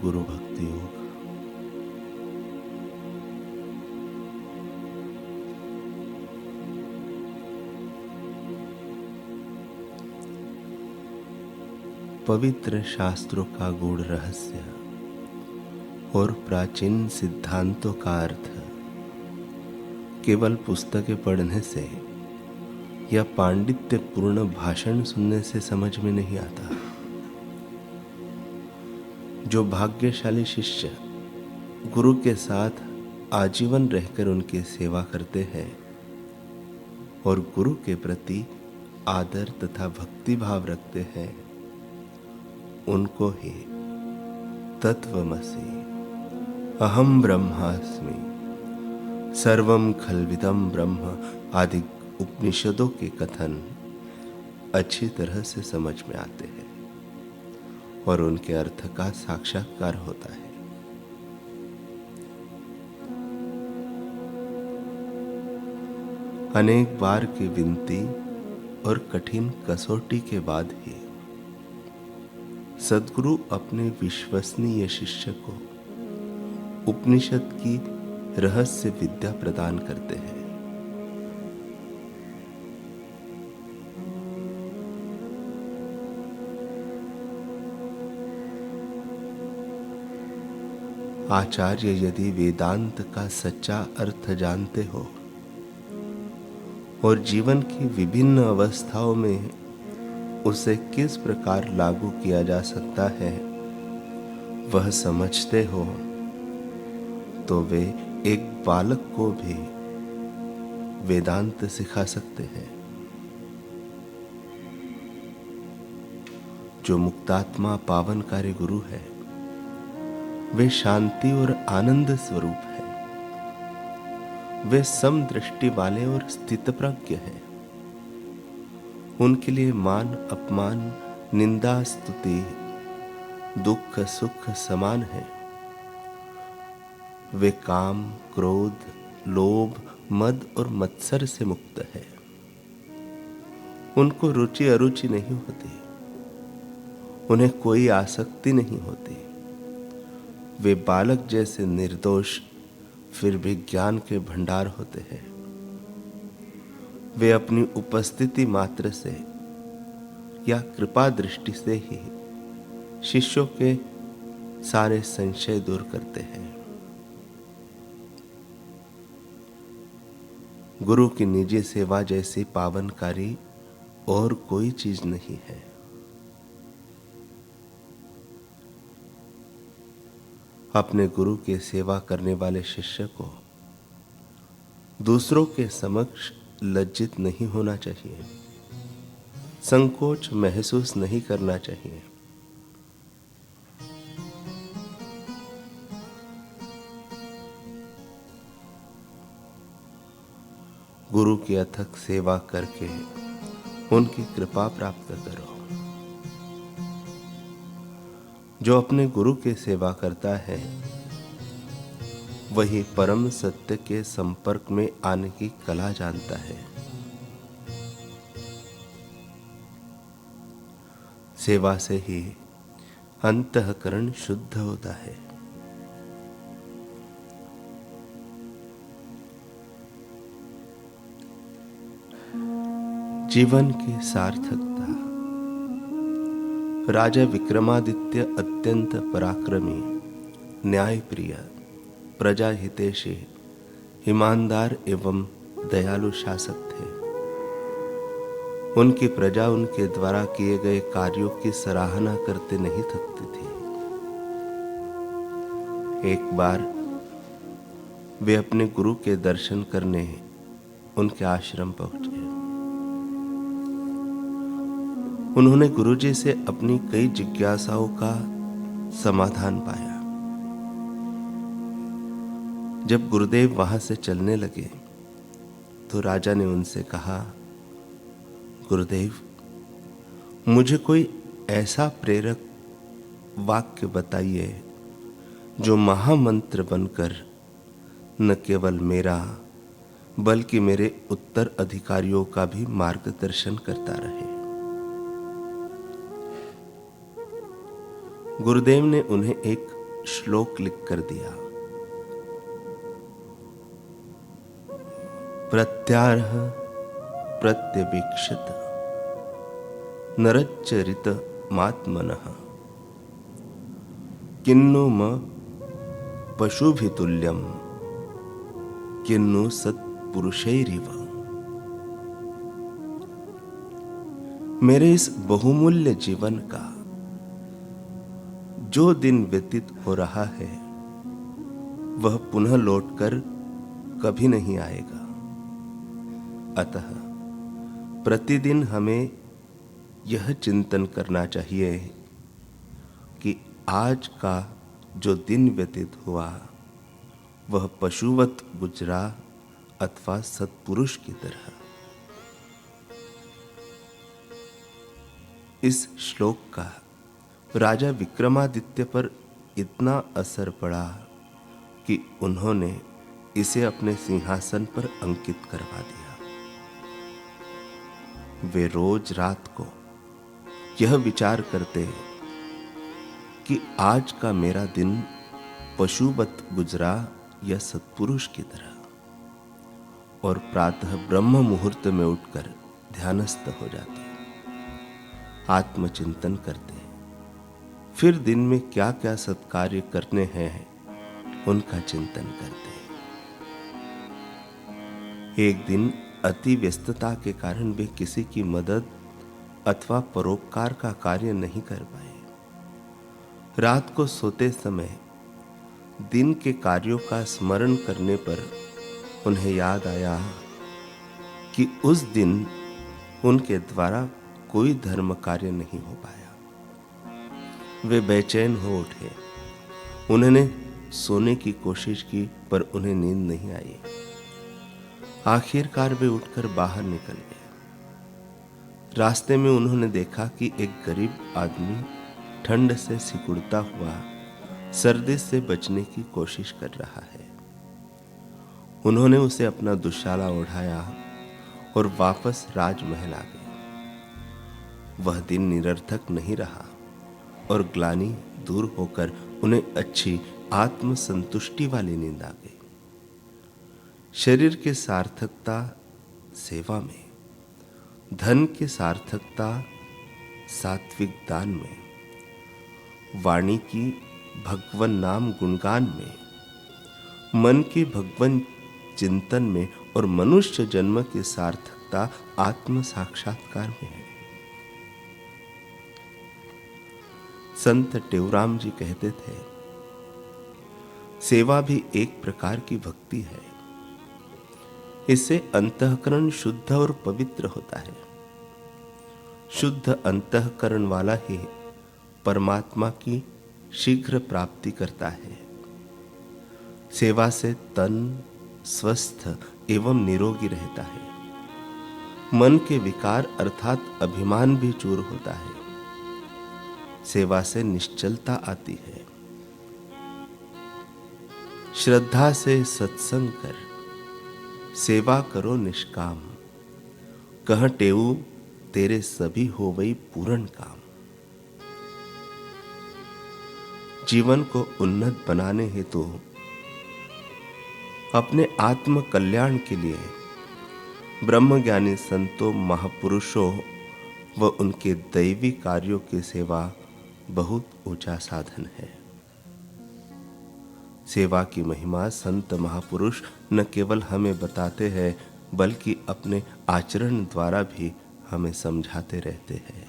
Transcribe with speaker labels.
Speaker 1: गुरु भक्ति योग। पवित्र शास्त्रों का गूढ़ रहस्य और प्राचीन सिद्धांतों का अर्थ केवल पुस्तकें पढ़ने से या पांडित्यपूर्ण भाषण सुनने से समझ में नहीं आता। जो भाग्यशाली शिष्य गुरु के साथ आजीवन रहकर उनकी सेवा करते हैं और गुरु के प्रति आदर तथा भक्ति भाव रखते हैं, उनको ही तत्वमसि अहम ब्रह्मास्मि सर्वम खल्विदम ब्रह्म आदि उपनिषदों के कथन अच्छी तरह से समझ में आते हैं और उनके अर्थ का साक्षात्कार होता है। अनेक बार की विनती और कठिन कसौटी के बाद ही सद्गुरु अपने विश्वसनीय शिष्य को उपनिषद की रहस्य विद्या प्रदान करते हैं। आचार्य यदि वेदांत का सच्चा अर्थ जानते हो और जीवन की विभिन्न अवस्थाओं में उसे किस प्रकार लागू किया जा सकता है वह समझते हो, तो वे एक बालक को भी वेदांत सिखा सकते हैं। जो मुक्तात्मा पावनकारी गुरु है वे शांति और आनंद स्वरूप है। वे समदृष्टि वाले और स्थितप्रज्ञ हैं। उनके लिए मान अपमान निंदा स्तुति दुख सुख समान है। वे काम क्रोध लोभ मद और मत्सर से मुक्त है। उनको रुचि अरुचि नहीं होती, उन्हें कोई आसक्ति नहीं होती। वे बालक जैसे निर्दोष फिर भी ज्ञान के भंडार होते हैं। वे अपनी उपस्थिति मात्र से या कृपा दृष्टि से ही शिष्यों के सारे संशय दूर करते हैं। गुरु की निजी सेवा जैसी पावनकारी और कोई चीज नहीं है। अपने गुरु की सेवा करने वाले शिष्य को दूसरों के समक्ष लज्जित नहीं होना चाहिए, संकोच महसूस नहीं करना चाहिए। गुरु की अथक सेवा करके उनकी कृपा प्राप्त करो। जो अपने गुरु की सेवा करता है वही परम सत्य के संपर्क में आने की कला जानता है। सेवा से ही अंतःकरण शुद्ध होता है। जीवन की सार्थकता। राजा विक्रमादित्य अत्यंत पराक्रमी न्यायप्रिय प्रजा हितैषी ईमानदार एवं दयालु शासक थे। उनकी प्रजा उनके द्वारा किए गए कार्यों की सराहना करते नहीं थकती थी। एक बार वे अपने गुरु के दर्शन करने उनके आश्रम पहुंचे। उन्होंने गुरुजी से अपनी कई जिज्ञासाओं का समाधान पाया। जब गुरुदेव वहां से चलने लगे तो राजा ने उनसे कहा, गुरुदेव, मुझे कोई ऐसा प्रेरक वाक्य बताइए जो महामंत्र बनकर न केवल मेरा बल्कि मेरे उत्तराधिकारियों का भी मार्गदर्शन करता रहे। गुरुदेव ने उन्हें एक श्लोक लिख कर दिया। प्रत्यार्ह प्रत्यवीक्षत नरच्चरित मात्मनः किन्नु म पशुभितुल्यम किन्नु सत्पुरुषैरिव। मेरे इस बहुमूल्य जीवन का जो दिन व्यतीत हो रहा है वह पुनः लौटकर कभी नहीं आएगा। अतः प्रतिदिन हमें यह चिंतन करना चाहिए कि आज का जो दिन व्यतीत हुआ वह पशुवत गुजरा अथवा सत्पुरुष की तरह। इस श्लोक का राजा विक्रमादित्य पर इतना असर पड़ा कि उन्होंने इसे अपने सिंहासन पर अंकित करवा दिया। वे रोज रात को यह विचार करते कि आज का मेरा दिन पशुवत गुजरा या सत्पुरुष की तरह, और प्रातः ब्रह्म मुहूर्त में उठकर ध्यानस्थ हो जाते, आत्मचिंतन करते, फिर दिन में क्या क्या सत्कार्य करने हैं उनका चिंतन करते। एक दिन अति व्यस्तता के कारण वे किसी की मदद अथवा परोपकार का कार्य नहीं कर पाए। रात को सोते समय दिन के कार्यों का स्मरण करने पर उन्हें याद आया कि उस दिन उनके द्वारा कोई धर्म कार्य नहीं हो पाया। वे बेचैन हो उठे। उन्होंने सोने की कोशिश की पर उन्हें नींद नहीं आई। आखिरकार वे उठकर बाहर निकल गए। रास्ते में उन्होंने देखा कि एक गरीब आदमी ठंड से सिकुड़ता हुआ सर्दी से बचने की कोशिश कर रहा है। उन्होंने उसे अपना दुशाला ओढ़ाया और वापस राजमहल आ गए। वह दिन निरर्थक नहीं रहा और ग्लानि दूर होकर उन्हें अच्छी आत्म संतुष्टि वाली नींद आ गई। शरीर की सार्थकता सेवा में, धन की सार्थकता सात्विक दान में, वाणी की भगवन नाम गुणगान में, मन की भगवन चिंतन में और मनुष्य जन्म की सार्थकता आत्म साक्षात्कार में है। संत टेवराम जी कहते थे, सेवा भी एक प्रकार की भक्ति है। इससे अंतःकरण शुद्ध और पवित्र होता है। शुद्ध अंतःकरण वाला ही परमात्मा की शीघ्र प्राप्ति करता है। सेवा से तन स्वस्थ एवं निरोगी रहता है। मन के विकार अर्थात अभिमान भी दूर होता है। सेवा से निश्चलता आती है। श्रद्धा से सत्संग कर, सेवा करो निष्काम, कह टेऊ तेरे सभी होवई पूर्ण काम। जीवन को उन्नत बनाने हेतु अपने आत्म कल्याण के लिए ब्रह्मज्ञानी संतों, महापुरुषों व उनके दैवी कार्यों की सेवा बहुत ऊंचा साधन है। सेवा की महिमा संत महापुरुष न केवल हमें बताते हैं बल्कि अपने आचरण द्वारा भी हमें समझाते रहते हैं।